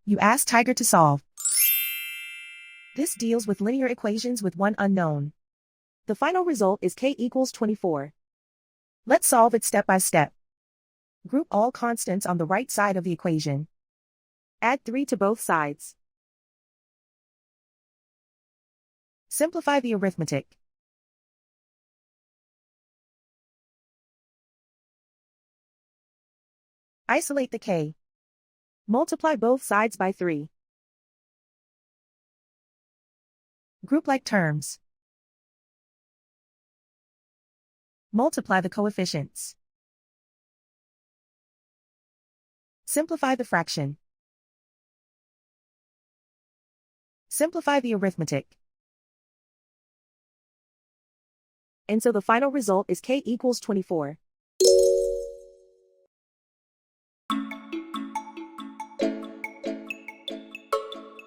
You ask Tiger to solve. This deals with linear equations with one unknown. The final result is k equals 24. Let's solve it step by step. Group all constants on the right side of the equation. Add 3 to both sides. Simplify the arithmetic. Isolate the k. Multiply both sides by 3. Group like terms. Multiply the coefficients. Simplify the fraction. Simplify the arithmetic. And so the final result is k equals 24.